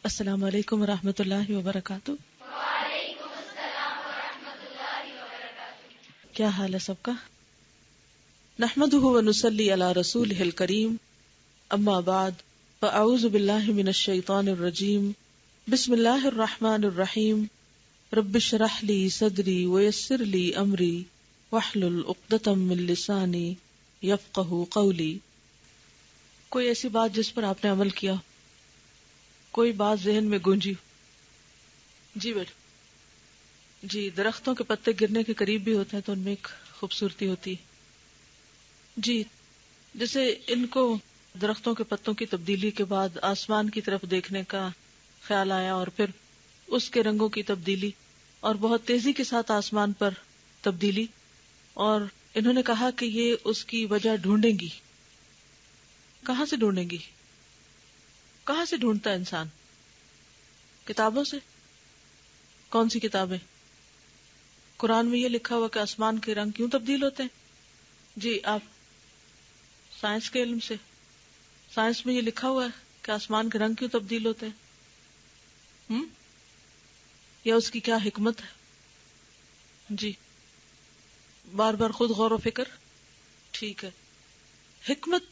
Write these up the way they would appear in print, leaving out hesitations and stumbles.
السلام علیکم ورحمۃ اللہ وبرکاتہ۔ وعلیکم السلام ورحمۃ اللہ وبرکاتہ۔ کیا حال ہے سب کا؟ نحمده ونصلی علی رسولہ الکریم، اما بعد فاعوذ باللہ من الشیطان الرجیم، بسم اللہ الرحمن الرحیم، رب اشرح لی صدری ویسر لی امری واحلل عقدۃ من لسانی یفقہوا قولی۔ کوئی ایسی بات جس پر آپ نے عمل کیا، کوئی بات ذہن میں گونجی؟ جی بیٹا جی، درختوں کے پتے گرنے کے قریب بھی ہوتے ہیں تو ان میں ایک خوبصورتی ہوتی ہے۔ جی، جیسے ان کو درختوں کے پتوں کی تبدیلی کے بعد آسمان کی طرف دیکھنے کا خیال آیا، اور پھر اس کے رنگوں کی تبدیلی اور بہت تیزی کے ساتھ آسمان پر تبدیلی، اور انہوں نے کہا کہ یہ اس کی وجہ ڈھونڈیں گی۔ کہاں سے ڈھونڈیں گی؟ کہاں سے ڈھونڈتا ہے انسان؟ کتابوں سے؟ کون سی کتابیں؟ قرآن میں یہ لکھا ہوا کہ آسمان کے رنگ کیوں تبدیل ہوتے ہیں؟ جی، آپ سائنس کے علم سے؟ سائنس میں یہ لکھا ہوا ہے کہ آسمان کے رنگ کیوں تبدیل ہوتے ہیں؟ یا اس کی کیا حکمت ہے؟ جی، بار بار خود غور و فکر۔ ٹھیک ہے، حکمت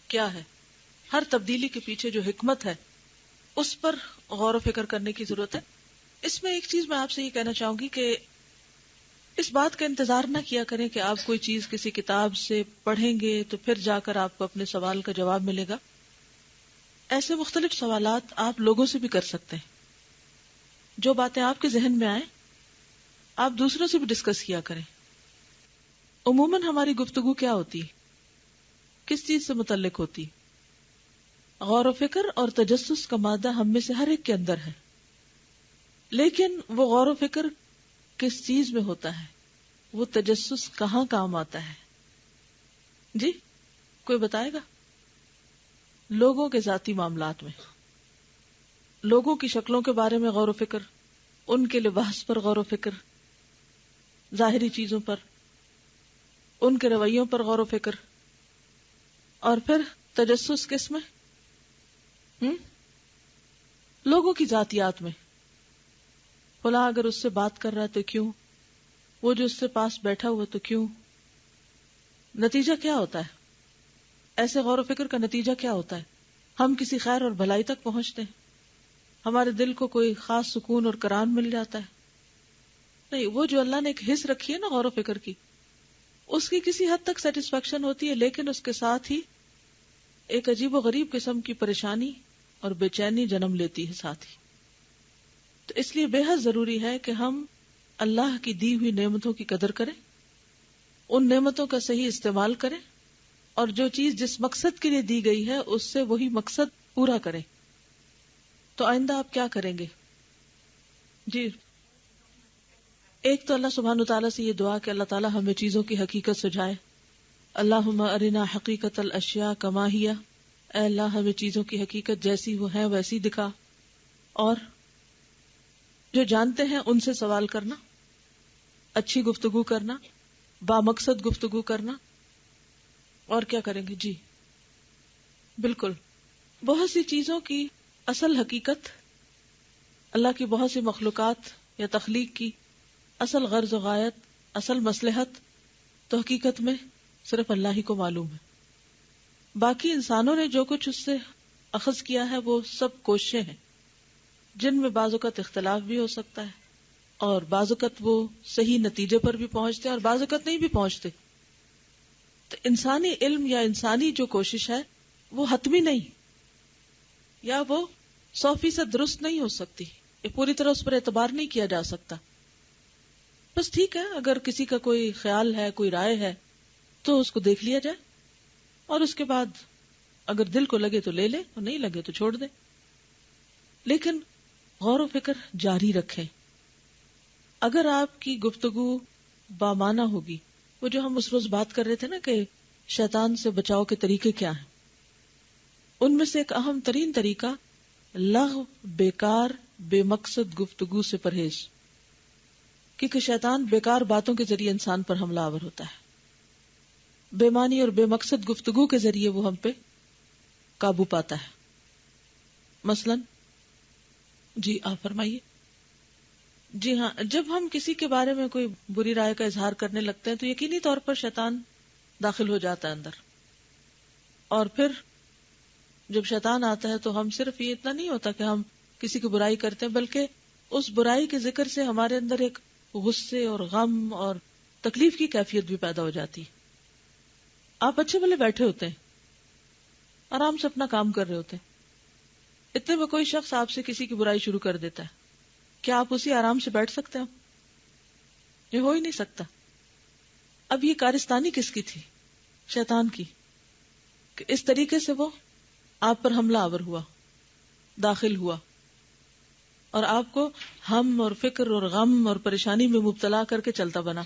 کیا ہے؟ ہر تبدیلی کے پیچھے جو حکمت ہے اس پر غور و فکر کرنے کی ضرورت ہے۔ اس میں ایک چیز میں آپ سے یہ کہنا چاہوں گی کہ اس بات کا انتظار نہ کیا کریں کہ آپ کوئی چیز کسی کتاب سے پڑھیں گے تو پھر جا کر آپ کو اپنے سوال کا جواب ملے گا۔ ایسے مختلف سوالات آپ لوگوں سے بھی کر سکتے ہیں۔ جو باتیں آپ کے ذہن میں آئیں آپ دوسروں سے بھی ڈسکس کیا کریں۔ عموماً ہماری گفتگو کیا ہوتی ہے؟ کس چیز سے متعلق ہوتی؟ غور و فکر اور تجسس کا مادہ ہم میں سے ہر ایک کے اندر ہے، لیکن وہ غور و فکر کس چیز میں ہوتا ہے؟ وہ تجسس کہاں کام آتا ہے؟ جی، کوئی بتائے گا؟ لوگوں کے ذاتی معاملات میں، لوگوں کی شکلوں کے بارے میں غور و فکر، ان کے لباس پر غور و فکر، ظاہری چیزوں پر، ان کے رویوں پر غور و فکر، اور پھر تجسس کس میں؟ لوگوں کی ذاتیات میں۔ فلاں اگر اس سے بات کر رہا ہے تو کیوں؟ وہ جو اس سے پاس بیٹھا ہوا تو کیوں؟ نتیجہ کیا ہوتا ہے؟ ایسے غور و فکر کا نتیجہ کیا ہوتا ہے؟ ہم کسی خیر اور بھلائی تک پہنچتے ہیں، ہمارے دل کو کوئی خاص سکون اور قرار مل جاتا ہے؟ نہیں، وہ جو اللہ نے ایک حص رکھی ہے نا غور و فکر کی، اس کی کسی حد تک سیٹسفیکشن ہوتی ہے، لیکن اس کے ساتھ ہی ایک عجیب و غریب قسم کی پریشانی اور بے چینی جنم لیتی ہے ساتھ ہی۔ تو اس لیے بے حد ضروری ہے کہ ہم اللہ کی دی ہوئی نعمتوں کی قدر کریں، ان نعمتوں کا صحیح استعمال کریں، اور جو چیز جس مقصد کے لیے دی گئی ہے اس سے وہی مقصد پورا کریں۔ تو آئندہ آپ کیا کریں گے؟ جی، ایک تو اللہ سبحانہ وتعالیٰ سے یہ دعا کہ اللہ تعالیٰ ہمیں چیزوں کی حقیقت سجھائے۔ اللہم ارنا حقیقت الاشیاء کما ہی، اے اللہ ہمیں چیزوں کی حقیقت جیسی وہ ہیں ویسی دکھا، اور جو جانتے ہیں ان سے سوال کرنا، اچھی گفتگو کرنا، بامقصد گفتگو کرنا، اور کیا کریں گے؟ جی بالکل، بہت سی چیزوں کی اصل حقیقت، اللہ کی بہت سی مخلوقات یا تخلیق کی اصل غرض و غایت، اصل مصلحت تو حقیقت میں صرف اللہ ہی کو معلوم ہے۔ باقی انسانوں نے جو کچھ اس سے اخذ کیا ہے وہ سب کوششیں ہیں، جن میں بعض اوقات اختلاف بھی ہو سکتا ہے، اور بعض اوقات وہ صحیح نتیجے پر بھی پہنچتے اور بعض اوقات نہیں بھی پہنچتے۔ تو انسانی علم یا انسانی جو کوشش ہے وہ حتمی نہیں، یا وہ 100% درست نہیں ہو سکتی، پوری طرح اس پر اعتبار نہیں کیا جا سکتا۔ بس ٹھیک ہے، اگر کسی کا کوئی خیال ہے، کوئی رائے ہے تو اس کو دیکھ لیا جائے، اور اس کے بعد اگر دل کو لگے تو لے لے، اور نہیں لگے تو چھوڑ دے، لیکن غور و فکر جاری رکھیں۔ اگر آپ کی گفتگو بامعنی ہوگی، وہ جو ہم اس روز بات کر رہے تھے نا کہ شیطان سے بچاؤ کے طریقے کیا ہیں، ان میں سے ایک اہم ترین طریقہ لغو، بیکار، بے مقصد گفتگو سے پرہیز، کیونکہ شیطان بیکار باتوں کے ذریعے انسان پر حملہ آور ہوتا ہے، بے معنی اور بے مقصد گفتگو کے ذریعے وہ ہم پہ قابو پاتا ہے۔ مثلا جی آپ فرمائیے. جی ہاں، جب ہم کسی کے بارے میں کوئی بری رائے کا اظہار کرنے لگتے ہیں تو یقینی طور پر شیطان داخل ہو جاتا ہے اندر. اور پھر جب شیطان آتا ہے تو ہم صرف یہ اتنا نہیں ہوتا کہ ہم کسی کی برائی کرتے ہیں، بلکہ اس برائی کے ذکر سے ہمارے اندر ایک غصے اور غم اور تکلیف کی کیفیت بھی پیدا ہو جاتی. آپ اچھے بھلے بیٹھے ہوتے ہیں، آرام سے اپنا کام کر رہے ہوتے ہیں، اتنے میں کوئی شخص آپ سے کسی کی برائی شروع کر دیتا ہے، کیا آپ اسی آرام سے بیٹھ سکتے ہیں؟ یہ ہو ہی نہیں سکتا. اب یہ کارستانی کس کی تھی؟ شیطان کی، کہ اس طریقے سے وہ آپ پر حملہ آور ہوا، داخل ہوا اور آپ کو ہم اور فکر اور غم اور پریشانی میں مبتلا کر کے چلتا بنا.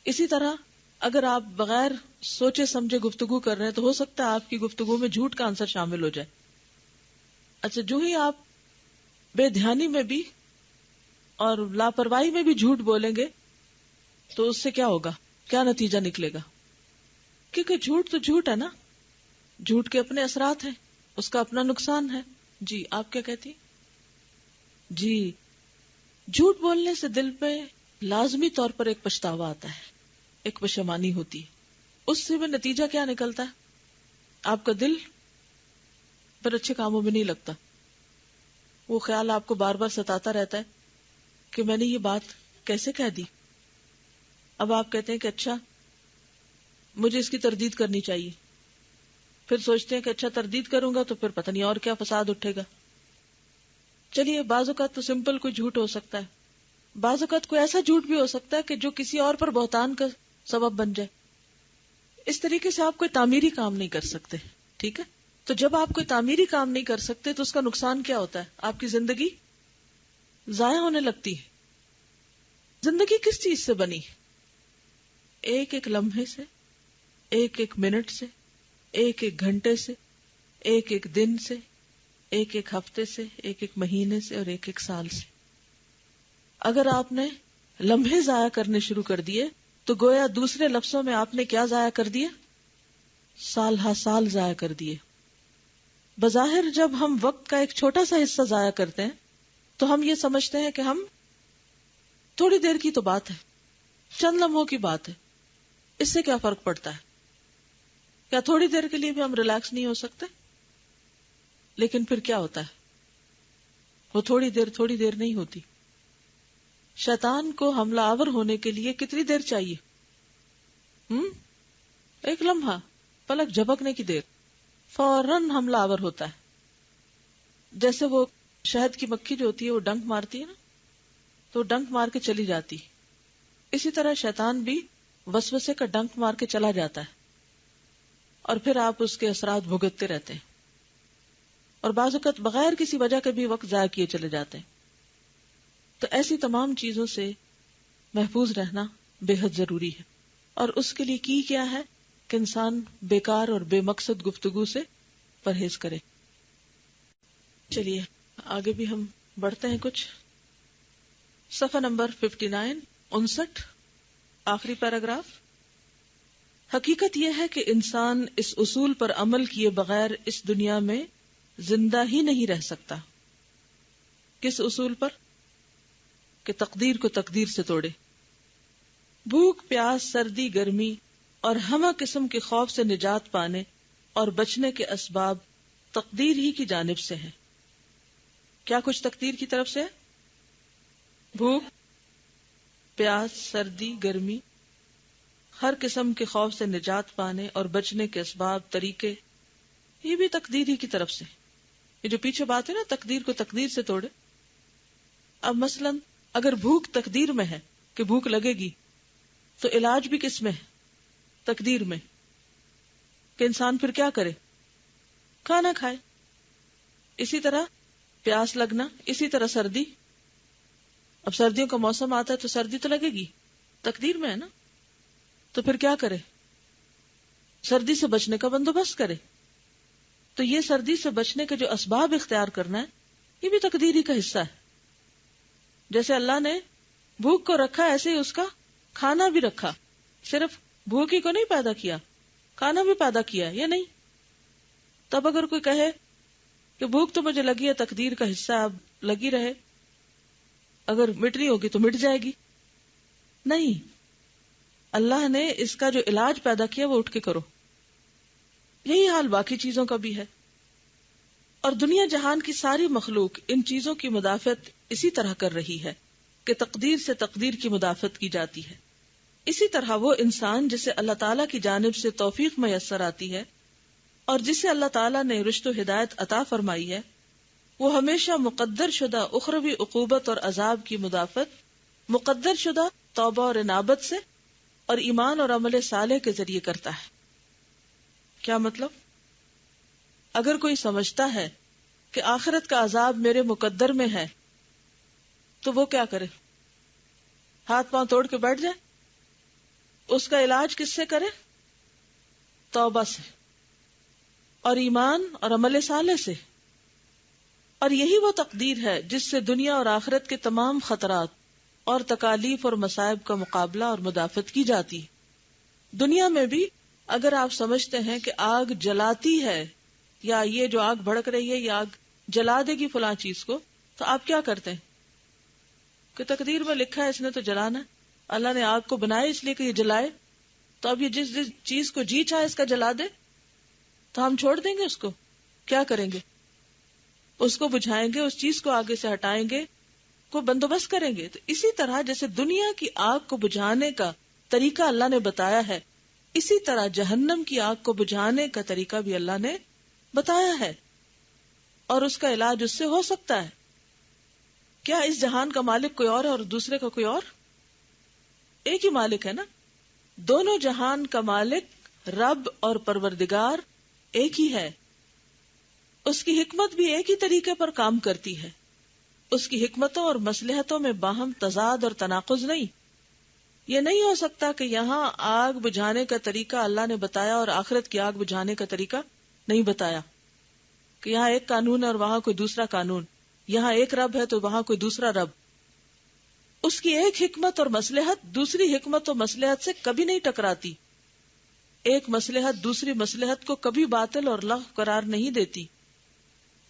اسی طرح اگر آپ بغیر سوچے سمجھے گفتگو کر رہے ہیں تو ہو سکتا ہے آپ کی گفتگو میں جھوٹ کا عنصر شامل ہو جائے. اچھا، جو ہی آپ بے دھیانی میں بھی اور لاپرواہی میں بھی جھوٹ بولیں گے تو اس سے کیا ہوگا، کیا نتیجہ نکلے گا؟ کیونکہ جھوٹ تو جھوٹ ہے نا، جھوٹ کے اپنے اثرات ہیں، اس کا اپنا نقصان ہے. جی آپ کیا کہتی؟ جی، جھوٹ بولنے سے دل پہ لازمی طور پر ایک پچھتاوا آتا ہے، ایک پشیمانی ہوتی ہے. اس سے بھی نتیجہ کیا نکلتا ہے؟ آپ کا دل پھر اچھے کاموں میں نہیں لگتا. وہ خیال آپ کو بار بار ستاتا رہتا ہے کہ میں نے یہ بات کیسے کہہ دی. اب آپ کہتے ہیں کہ اچھا مجھے اس کی تردید کرنی چاہیے، پھر سوچتے ہیں کہ اچھا تردید کروں گا تو پھر پتہ نہیں اور کیا فساد اٹھے گا. چلیے بعض اوقات تو سمپل کوئی جھوٹ ہو سکتا ہے، بعض اوقات کوئی ایسا جھوٹ بھی ہو سکتا ہے کہ جو کسی اور پر بہتان کا سبب بن جائے. اس طریقے سے آپ کوئی تعمیری کام نہیں کر سکتے. ٹھیک ہے، تو جب آپ کوئی تعمیری کام نہیں کر سکتے تو اس کا نقصان کیا ہوتا ہے؟ آپ کی زندگی ضائع ہونے لگتی ہے. زندگی کس چیز سے بنی؟ ایک ایک لمحے سے، ایک ایک منٹ سے، ایک ایک گھنٹے سے، ایک ایک دن سے، ایک ایک ہفتے سے، ایک ایک مہینے سے اور ایک ایک سال سے. اگر آپ نے لمحے ضائع کرنے شروع کر دیے تو گویا دوسرے لفظوں میں آپ نے کیا ضائع کر دیے؟ سال ہا سال ضائع کر دیے. بظاہر جب ہم وقت کا ایک چھوٹا سا حصہ ضائع کرتے ہیں تو ہم یہ سمجھتے ہیں کہ ہم تھوڑی دیر کی تو بات ہے، چند لمحوں کی بات ہے، اس سے کیا فرق پڑتا ہے؟ کیا تھوڑی دیر کے لیے بھی ہم ریلیکس نہیں ہو سکتے؟ لیکن پھر کیا ہوتا ہے؟ وہ تھوڑی دیر نہیں ہوتی. شیطان کو حملہ آور ہونے کے لیے کتنی دیر چاہیے؟ ایک لمحہ، پلک جھپکنے کی دیر، فوراً حملہ آور ہوتا ہے. جیسے وہ شہد کی مکھی جو ہوتی ہے وہ ڈنک مارتی ہے نا، تو ڈنک مار کے چلی جاتی. اسی طرح شیطان بھی وسوسے کا ڈنک مار کے چلا جاتا ہے اور پھر آپ اس کے اثرات بھگتتے رہتے ہیں اور بعض اوقات بغیر کسی وجہ کے بھی وقت ضائع کیے چلے جاتے ہیں. تو ایسی تمام چیزوں سے محفوظ رہنا بے حد ضروری ہے. اور اس کے لیے کی کیا ہے کہ انسان بیکار اور بے مقصد گفتگو سے پرہیز کرے. چلیے آگے بھی ہم بڑھتے ہیں. کچھ صفحہ نمبر 59 آخری پیراگراف. حقیقت یہ ہے کہ انسان اس اصول پر عمل کیے بغیر اس دنیا میں زندہ ہی نہیں رہ سکتا. کس اصول پر؟ کہ تقدیر کو تقدیر سے توڑے. بھوک پیاس سردی گرمی اور ہمہ قسم کے خوف سے نجات پانے اور بچنے کے اسباب تقدیر ہی کی جانب سے ہیں. کیا کچھ تقدیر کی طرف سے ہے؟ بھوک پیاس سردی گرمی، ہر قسم کے خوف سے نجات پانے اور بچنے کے اسباب طریقے، یہ بھی تقدیر ہی کی طرف سے. یہ جو پیچھے بات ہے نا تقدیر کو تقدیر سے توڑے. اب مثلا اگر بھوک تقدیر میں ہے کہ بھوک لگے گی تو علاج بھی کس میں ہے؟ تقدیر میں، کہ انسان پھر کیا کرے؟ کھانا کھائے. اسی طرح پیاس لگنا، اسی طرح سردی. اب سردیوں کا موسم آتا ہے تو سردی تو لگے گی، تقدیر میں ہے نا. تو پھر کیا کرے؟ سردی سے بچنے کا بندوبست کرے. تو یہ سردی سے بچنے کے جو اسباب اختیار کرنا ہے یہ بھی تقدیر ہی کا حصہ ہے. جیسے اللہ نے بھوک کو رکھا ایسے ہی اس کا کھانا بھی رکھا. صرف بھوک ہی کو نہیں پیدا کیا، کھانا بھی پیدا کیا، یہ نہیں. تب اگر کوئی کہے کہ بھوک تو مجھے لگی ہے، تقدیر کا حصہ، اب لگی رہے، اگر مٹنی ہوگی تو مٹ جائے گی. نہیں، اللہ نے اس کا جو علاج پیدا کیا وہ اٹھ کے کرو. یہی حال باقی چیزوں کا بھی ہے. اور دنیا جہان کی ساری مخلوق ان چیزوں کی مدافعت اسی طرح کر رہی ہے کہ تقدیر سے تقدیر کی مدافعت کی جاتی ہے. اسی طرح وہ انسان جسے اللہ تعالیٰ کی جانب سے توفیق میسر آتی ہے اور جسے اللہ تعالیٰ نے رشد و ہدایت عطا فرمائی ہے، وہ ہمیشہ مقدر شدہ اخروی عقوبت اور عذاب کی مدافعت مقدر شدہ توبہ اور انابت سے اور ایمان اور عمل صالح کے ذریعے کرتا ہے. کیا مطلب؟ اگر کوئی سمجھتا ہے کہ آخرت کا عذاب میرے مقدر میں ہے تو وہ کیا کرے؟ ہاتھ پاؤں توڑ کے بیٹھ جائے؟ اس کا علاج کس سے کرے؟ توبہ سے اور ایمان اور عمل صالح سے. اور یہی وہ تقدیر ہے جس سے دنیا اور آخرت کے تمام خطرات اور تکالیف اور مصائب کا مقابلہ اور مدافعت کی جاتی ہے. دنیا میں بھی اگر آپ سمجھتے ہیں کہ آگ جلاتی ہے یا یہ جو آگ بھڑک رہی ہے یہ آگ جلا دے گی فلاں چیز کو، تو آپ کیا کرتے ہیں کہ تقدیر میں لکھا ہے اس نے تو جلانا ہے، اللہ نے آگ کو بنایا اس لیے کہ یہ جلائے، تو اب یہ جس چیز کو جی چاہے اس کا جلا دے تو ہم چھوڑ دیں گے اس کو؟ کیا کریں گے؟ اس کو بجھائیں گے، اس چیز کو آگے سے ہٹائیں گے، کو بندوبست کریں گے. تو اسی طرح جیسے دنیا کی آگ کو بجھانے کا طریقہ اللہ نے بتایا ہے، اسی طرح جہنم کی آگ کو بجھانے کا طریقہ بھی اللہ نے بتایا ہے، اور اس کا علاج اس سے ہو سکتا ہے. کیا اس جہان کا مالک کوئی اور ہے اور دوسرے کا کوئی اور؟ ایک ہی مالک ہے نا. دونوں جہان کا مالک رب اور پروردگار ایک ہی ہے. اس کی حکمت بھی ایک ہی طریقے پر کام کرتی ہے. اس کی حکمتوں اور مصلحتوں میں باہم تضاد اور تناقض نہیں. یہ نہیں ہو سکتا کہ یہاں آگ بجھانے کا طریقہ اللہ نے بتایا اور آخرت کی آگ بجھانے کا طریقہ نہیں بتایا، کہ یہاں ایک قانون ہے اور وہاں کوئی دوسرا قانون، یہاں ایک رب ہے تو وہاں کوئی دوسرا رب. اس کی ایک حکمت اور مصلحت دوسری حکمت اور مصلحت سے کبھی نہیں ٹکراتی. ایک مصلحت دوسری مصلحت کو کبھی باطل اور لغو قرار نہیں دیتی.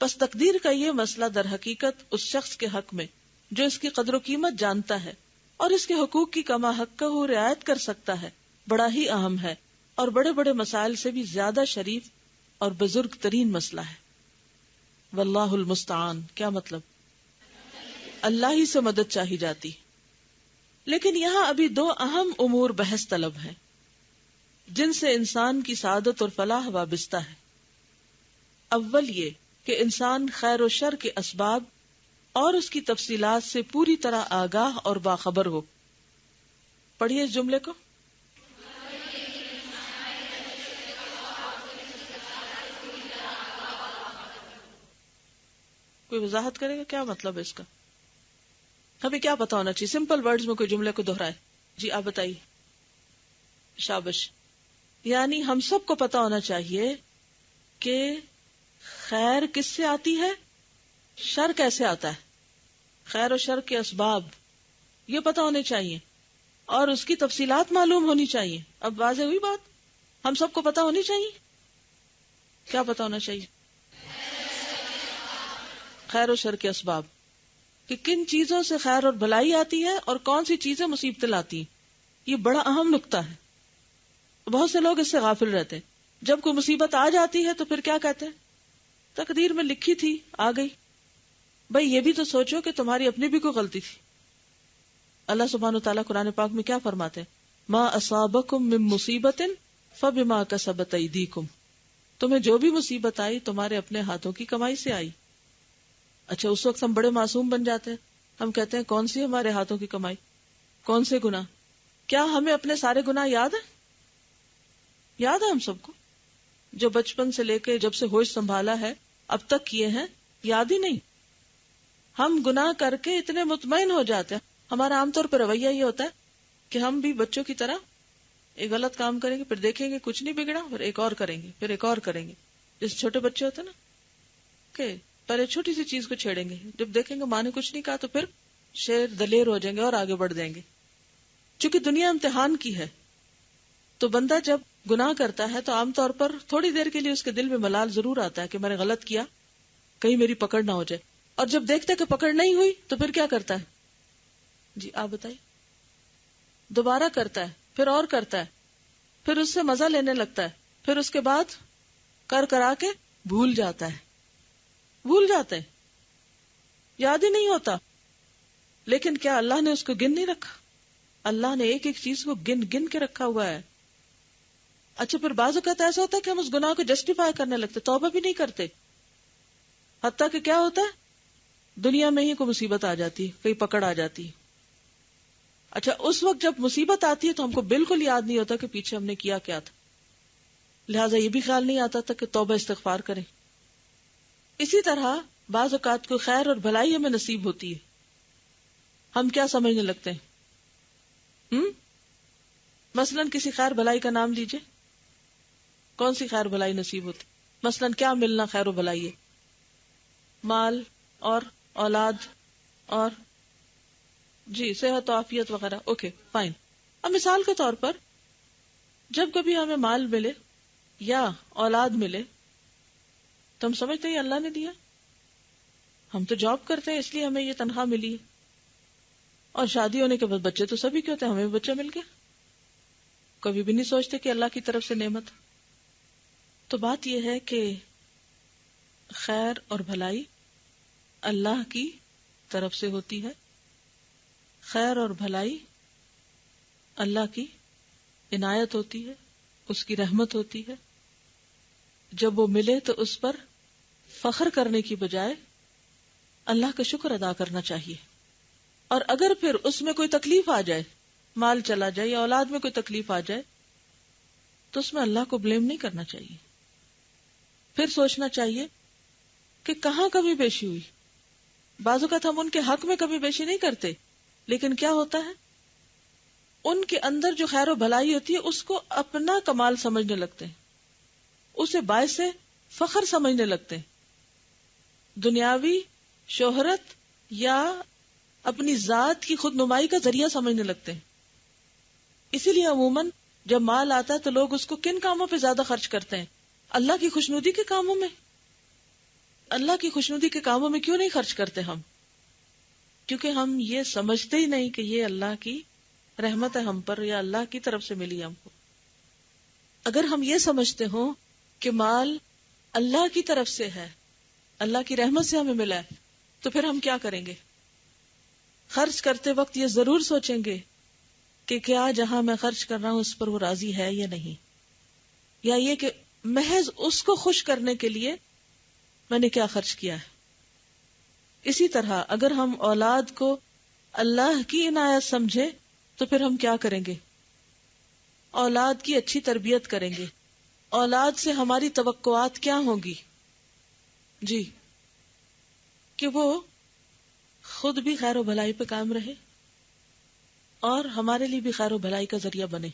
بس تقدیر کا یہ مسئلہ در حقیقت اس شخص کے حق میں جو اس کی قدر و قیمت جانتا ہے اور اس کے حقوق کی کما حق کا وہ رعایت کر سکتا ہے، بڑا ہی اہم ہے اور بڑے بڑے مسائل سے بھی زیادہ شریف اور بزرگ ترین مسئلہ ہے. واللہ المستعان. کیا مطلب؟ اللہ ہی سے مدد چاہی جاتی. لیکن یہاں ابھی دو اہم امور بحث طلب ہیں جن سے انسان کی سعادت اور فلاح وابستہ ہے. اول یہ کہ انسان خیر و شر کے اسباب اور اس کی تفصیلات سے پوری طرح آگاہ اور باخبر ہو. پڑھیے اس جملے کو. کوئی وضاحت کرے گا کیا مطلب ہے اس کا؟ ہمیں کیا پتا ہونا چاہیے؟ سمپل ورڈز میں کوئی جملے کو دہرائے. جی آپ بتائیے. شابش. یعنی ہم سب کو پتا ہونا چاہیے کہ خیر کس سے آتی ہے، شر کیسے آتا ہے. خیر و شر کے اسباب یہ پتا ہونے چاہیے اور اس کی تفصیلات معلوم ہونی چاہیے. اب واضح ہوئی بات؟ ہم سب کو پتا ہونی چاہیے. کیا پتا ہونا چاہیے؟ خیر و شر کے اسباب، کہ کن چیزوں سے خیر اور بھلائی آتی ہے اور کون سی چیزیں مصیبتیں لاتی ہیں. یہ بڑا اہم نقطہ ہے. بہت سے لوگ اس سے غافل رہتے ہیں. جب کوئی مصیبت آ جاتی ہے تو پھر کیا کہتے ہیں؟ تقدیر میں لکھی تھی، آ گئی. بھئی یہ بھی تو سوچو کہ تمہاری اپنی بھی کوئی غلطی تھی. اللہ سبحانہ وتعالیٰ قرآن پاک میں کیا فرماتے ہیں؟ ما اصابکم من مصیبت فبما کسبت ایدیکم. تمہیں جو بھی مصیبت آئی تمہارے اپنے ہاتھوں کی کمائی سے آئی. اچھا اس وقت ہم بڑے معصوم بن جاتے ہیں. ہم کہتے ہیں کون سی ہمارے ہاتھوں کی کمائی، کون سے گناہ. کیا ہمیں اپنے سارے گناہ یاد ہیں؟ یاد ہے ہم سب کو؟ جو بچپن سے لے کے جب سے ہوش سنبھالا ہے اب تک کیے ہیں، یاد ہی نہیں. ہم گناہ کر کے اتنے مطمئن ہو جاتے ہیں. ہمارا عام طور پر رویہ یہ ہوتا ہے کہ ہم بھی بچوں کی طرح ایک غلط کام کریں گے، پھر دیکھیں گے کچھ نہیں بگڑا، پھر ایک اور کریں گے، پھر ایک اور کریں گے. جیسے چھوٹے بچے ہوتے ہیں نا کہ پہلے چھوٹی سی چیز کو چھیڑیں گے، جب دیکھیں گے ماں نے کچھ نہیں کہا تو پھر شیر دلیر ہو جائیں گے اور آگے بڑھ جائیں گے. چونکہ دنیا امتحان کی ہے تو بندہ جب گناہ کرتا ہے تو عام طور پر تھوڑی دیر کے لیے اس کے دل میں ملال ضرور آتا ہے کہ میں نے غلط کیا، کہیں میری پکڑ نہ ہو جائے. اور جب دیکھتا ہے کہ پکڑ نہیں ہوئی تو پھر کیا کرتا ہے؟ جی آپ بتائیے. دوبارہ کرتا ہے، پھر اور کرتا ہے، پھر اس سے مزہ لینے لگتا ہے، پھر اس کے بعد کر کرا کے بھول جاتا ہے. بھول جاتے ہیں، یاد ہی نہیں ہوتا. لیکن کیا اللہ نے اس کو گن نہیں رکھا؟ اللہ نے ایک ایک چیز کو گن گن کے رکھا ہوا ہے. اچھا پھر بعض اوقات ایسا ہوتا ہے کہ ہم اس گناہ کو جسٹیفائی کرنے لگتے، توبہ بھی نہیں کرتے. حتیٰ کہ کیا ہوتا ہے، دنیا میں ہی کوئی مصیبت آ جاتی ہے، کہیں پکڑ آ جاتی ہے. اچھا اس وقت جب مصیبت آتی ہے تو ہم کو بالکل یاد نہیں ہوتا کہ پیچھے ہم نے کیا کیا تھا، لہٰذا یہ بھی خیال نہیں آتا تھا کہ توبہ استغفار کریں. اسی طرح بعض اوقات کو خیر اور بھلائی ہمیں نصیب ہوتی ہے، ہم کیا سمجھنے لگتے ہیں؟ مثلا کسی خیر بھلائی کا نام لیجئے. کون سی خیر بھلائی نصیب ہوتی؟ مثلا کیا ملنا خیر و بھلائی ہے؟ مال اور اولاد اور جی صحت و عافیت وغیرہ. Okay fine. اب مثال کے طور پر جب کبھی ہمیں مال ملے یا اولاد ملے تو ہم سمجھتے ہیں اللہ نے دیا. ہم تو جاب کرتے ہیں اس لیے ہمیں یہ تنخواہ ملی ہے، اور شادی ہونے کے بعد بچے تو سبھی کے ہوتے ہیں، ہمیں بھی بچہ مل گیا. کبھی بھی نہیں سوچتے کہ اللہ کی طرف سے نعمت. تو بات یہ ہے کہ خیر اور بھلائی اللہ کی طرف سے ہوتی ہے. خیر اور بھلائی اللہ کی عنایت ہوتی ہے، اس کی رحمت ہوتی ہے. جب وہ ملے تو اس پر فخر کرنے کی بجائے اللہ کا شکر ادا کرنا چاہیے. اور اگر پھر اس میں کوئی تکلیف آ جائے، مال چلا جائے یا اولاد میں کوئی تکلیف آ جائے، تو اس میں اللہ کو بلیم نہیں کرنا چاہیے. پھر سوچنا چاہیے کہ کہاں کمی بیشی ہوئی. بعض اوقات ہم ان کے حق میں کمی بیشی نہیں کرتے، لیکن کیا ہوتا ہے، ان کے اندر جو خیر و بھلائی ہوتی ہے اس کو اپنا کمال سمجھنے لگتے ہیں، اسے باعث فخر سمجھنے لگتے ہیں. دنیاوی شہرت یا اپنی ذات کی خود نمائی کا ذریعہ سمجھنے لگتے ہیں. اسی لیے عموماً جب مال آتا ہے تو لوگ اس کو کن کاموں پہ زیادہ خرچ کرتے ہیں؟ اللہ کی خوشنودی کے کاموں میں. اللہ کی خوشنودی کے کاموں میں کیوں نہیں خرچ کرتے ہم؟ کیونکہ ہم یہ سمجھتے ہی نہیں کہ یہ اللہ کی رحمت ہے ہم پر، یا اللہ کی طرف سے ملی ہم کو. اگر ہم یہ سمجھتے ہوں کہ مال اللہ کی طرف سے ہے، اللہ کی رحمت سے ہمیں ملا ہے، تو پھر ہم کیا کریں گے؟ خرچ کرتے وقت یہ ضرور سوچیں گے کہ کیا جہاں میں خرچ کر رہا ہوں اس پر وہ راضی ہے یا نہیں، یا یہ کہ محض اس کو خوش کرنے کے لیے میں نے کیا خرچ کیا ہے. اسی طرح اگر ہم اولاد کو اللہ کی عنایت سمجھے تو پھر ہم کیا کریں گے؟ اولاد کی اچھی تربیت کریں گے. اولاد سے ہماری توقعات کیا ہوں گی؟ جی کہ وہ خود بھی خیر و بھلائی پہ قائم رہے اور ہمارے لیے بھی خیر و بھلائی کا ذریعہ بنے،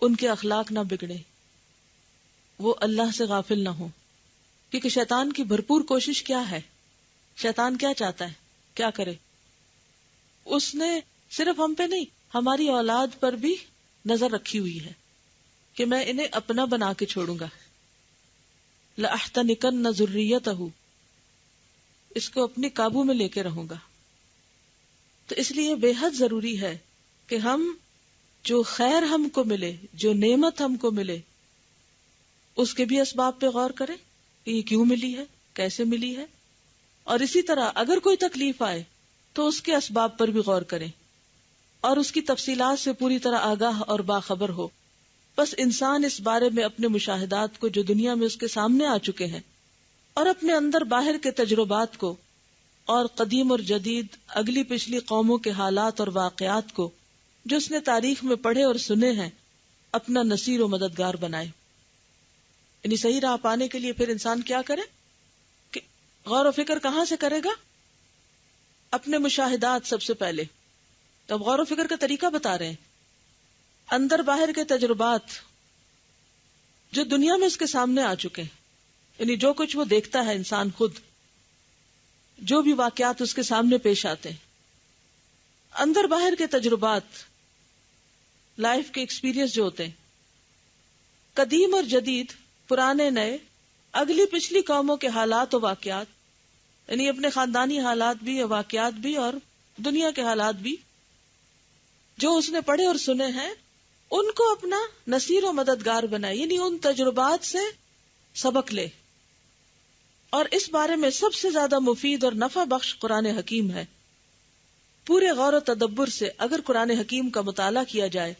ان کے اخلاق نہ بگڑے، وہ اللہ سے غافل نہ ہو. کیونکہ شیطان کی بھرپور کوشش کیا ہے؟ شیطان کیا چاہتا ہے؟ کیا کرے؟ اس نے صرف ہم پہ نہیں، ہماری اولاد پر بھی نظر رکھی ہوئی ہے کہ میں انہیں اپنا بنا کے چھوڑوں گا. لَأَحْتَنِكَنَّ ذُرِّيَّتَهُ، اس کو اپنے قابو میں لے کے رہوں گا. تو اس لیے بے حد ضروری ہے کہ ہم جو خیر ہم کو ملے، جو نعمت ہم کو ملے، اس کے بھی اسباب پہ غور کریں کہ یہ کیوں ملی ہے، کیسے ملی ہے. اور اسی طرح اگر کوئی تکلیف آئے تو اس کے اسباب پر بھی غور کریں اور اس کی تفصیلات سے پوری طرح آگاہ اور باخبر ہو. بس انسان اس بارے میں اپنے مشاہدات کو جو دنیا میں اس کے سامنے آ چکے ہیں اور اپنے اندر باہر کے تجربات کو اور قدیم اور جدید اگلی پچھلی قوموں کے حالات اور واقعات کو جو اس نے تاریخ میں پڑھے اور سنے ہیں اپنا نصیر و مددگار بنائے. یعنی صحیح راہ پانے کے لیے پھر انسان کیا کرے کہ غور و فکر کہاں سے کرے گا؟ اپنے مشاہدات سب سے پہلے. تو غور و فکر کا طریقہ بتا رہے ہیں. اندر باہر کے تجربات جو دنیا میں اس کے سامنے آ چکے ہیں، یعنی جو کچھ وہ دیکھتا ہے انسان خود، جو بھی واقعات اس کے سامنے پیش آتے ہیں، اندر باہر کے تجربات، لائف کے ایکسپیرینس جو ہوتے ہیں، قدیم اور جدید، پرانے نئے، اگلی پچھلی قوموں کے حالات و واقعات، یعنی اپنے خاندانی حالات بھی، واقعات بھی، اور دنیا کے حالات بھی جو اس نے پڑھے اور سنے ہیں، ان کو اپنا نصیر و مددگار بنائے، یعنی ان تجربات سے سبق لے. اور اس بارے میں سب سے زیادہ مفید اور نفع بخش قرآن حکیم ہے. پورے غور و تدبر سے اگر قرآن حکیم کا مطالعہ کیا جائے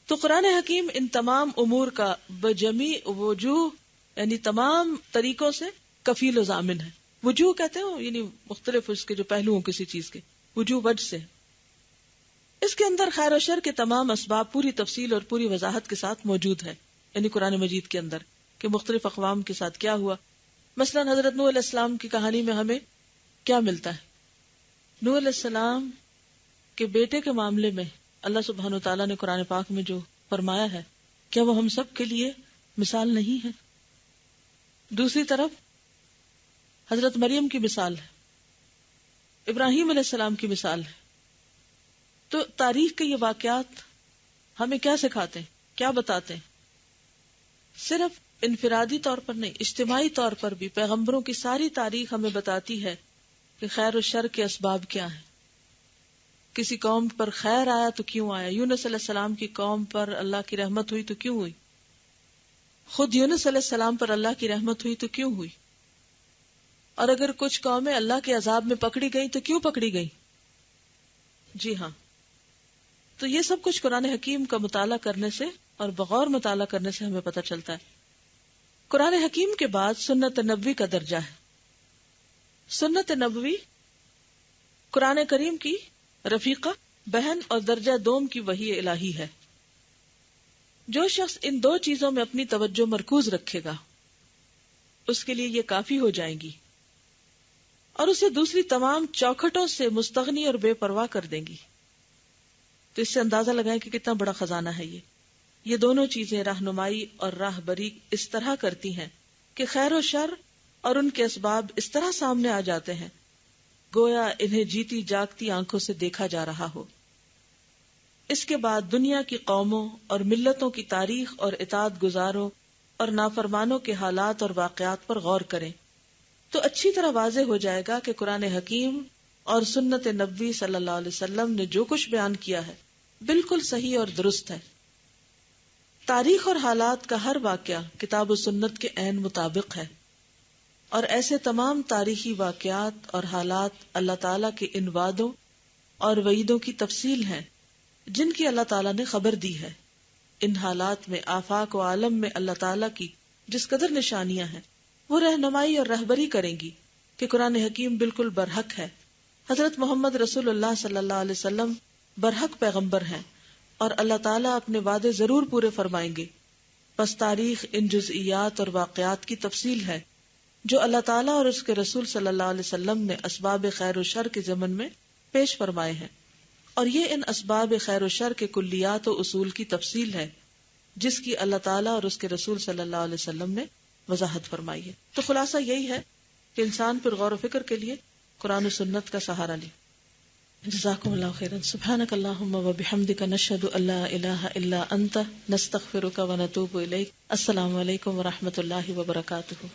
تو قرآن حکیم ان تمام امور کا بجمیع وجوہ، یعنی تمام طریقوں سے کفیل و ضامن ہے. وجوہ کہتے ہیں یعنی مختلف اس کے جو پہلو ہوں کسی چیز کے، وجوہ وجہ سے. اس کے اندر خیر و شر کے تمام اسباب پوری تفصیل اور پوری وضاحت کے ساتھ موجود ہے، یعنی قرآن مجید کے اندر کہ مختلف اقوام کے ساتھ کیا ہوا. مثلا حضرت نوح علیہ السلام کی کہانی میں ہمیں کیا ملتا ہے؟ نوح علیہ السلام کے بیٹے کے معاملے میں اللہ سبحانہ و تعالیٰ نے قرآن پاک میں جو فرمایا ہے، کیا وہ ہم سب کے لیے مثال نہیں ہے؟ دوسری طرف حضرت مریم کی مثال ہے، ابراہیم علیہ السلام کی مثال ہے. تو تاریخ کے یہ واقعات ہمیں کیا سکھاتے ہیں، کیا بتاتے ہیں؟ صرف انفرادی طور پر نہیں، اجتماعی طور پر بھی پیغمبروں کی ساری تاریخ ہمیں بتاتی ہے کہ خیر و شر کے اسباب کیا ہیں. کسی قوم پر خیر آیا تو کیوں آیا؟ یونس علیہ السلام کی قوم پر اللہ کی رحمت ہوئی تو کیوں ہوئی؟ خود یونس علیہ السلام پر اللہ کی رحمت ہوئی تو کیوں ہوئی؟ اور اگر کچھ قومیں اللہ کے عذاب میں پکڑی گئی تو کیوں پکڑی گئی؟ جی ہاں، تو یہ سب کچھ قرآن حکیم کا مطالعہ کرنے سے اور بغور مطالعہ کرنے سے ہمیں پتہ چلتا ہے. قرآن حکیم کے بعد سنت نبوی کا درجہ ہے. سنت نبوی قرآن کریم کی رفیقہ، بہن اور درجہ دوم کی وحی الہی ہے. جو شخص ان دو چیزوں میں اپنی توجہ مرکوز رکھے گا اس کے لیے یہ کافی ہو جائیں گی اور اسے دوسری تمام چوکھٹوں سے مستغنی اور بے پرواہ کر دیں گی. تو اس سے اندازہ لگائیں کہ کتنا بڑا خزانہ ہے یہ دونوں چیزیں رہنمائی اور راہبری اس طرح کرتی ہیں کہ خیر و شر اور ان کے اسباب اس طرح سامنے آ جاتے ہیں گویا انہیں جیتی جاگتی آنکھوں سے دیکھا جا رہا ہو. اس کے بعد دنیا کی قوموں اور ملتوں کی تاریخ اور اطاعت گزاروں اور نافرمانوں کے حالات اور واقعات پر غور کریں تو اچھی طرح واضح ہو جائے گا کہ قرآن حکیم اور سنت نبوی صلی اللہ علیہ وسلم نے جو کچھ بیان کیا ہے بالکل صحیح اور درست ہے. تاریخ اور حالات کا ہر واقعہ کتاب و سنت کے عین مطابق ہے اور ایسے تمام تاریخی واقعات اور حالات اللہ تعالیٰ کے ان وعدوں اور وعیدوں کی تفصیل ہیں جن کی اللہ تعالیٰ نے خبر دی ہے. ان حالات میں آفاق و عالم میں اللہ تعالیٰ کی جس قدر نشانیاں ہیں وہ رہنمائی اور رہبری کریں گی کہ قرآن حکیم بالکل برحق ہے. حضرت محمد رسول اللہ صلی اللہ علیہ وسلم برحق پیغمبر ہیں اور اللہ تعالیٰ اپنے وعدے ضرور پورے فرمائیں گے. پس تاریخ ان جزئیات اور واقعات کی تفصیل ہے جو اللہ تعالیٰ اور اس کے رسول صلی اللہ علیہ وسلم نے اسباب خیر و شر کے ضمن میں پیش فرمائے ہیں اور یہ ان اسباب خیر و شر کے کلیات و اصول کی تفصیل ہے جس کی اللہ تعالیٰ اور اس کے رسول صلی اللہ علیہ وسلم نے وضاحت فرمائی ہے. تو خلاصہ یہی ہے کہ انسان پر غور و فکر کے لیے قرآن و سنت کا سہارا لے. جزاکم اللہ خیرا. سبحانک اللہم و بحمدک نشہد ان لا الہ الا انت نستغفرک و نتوب الیک. السلام علیکم و رحمۃ اللہ وبرکاتہ.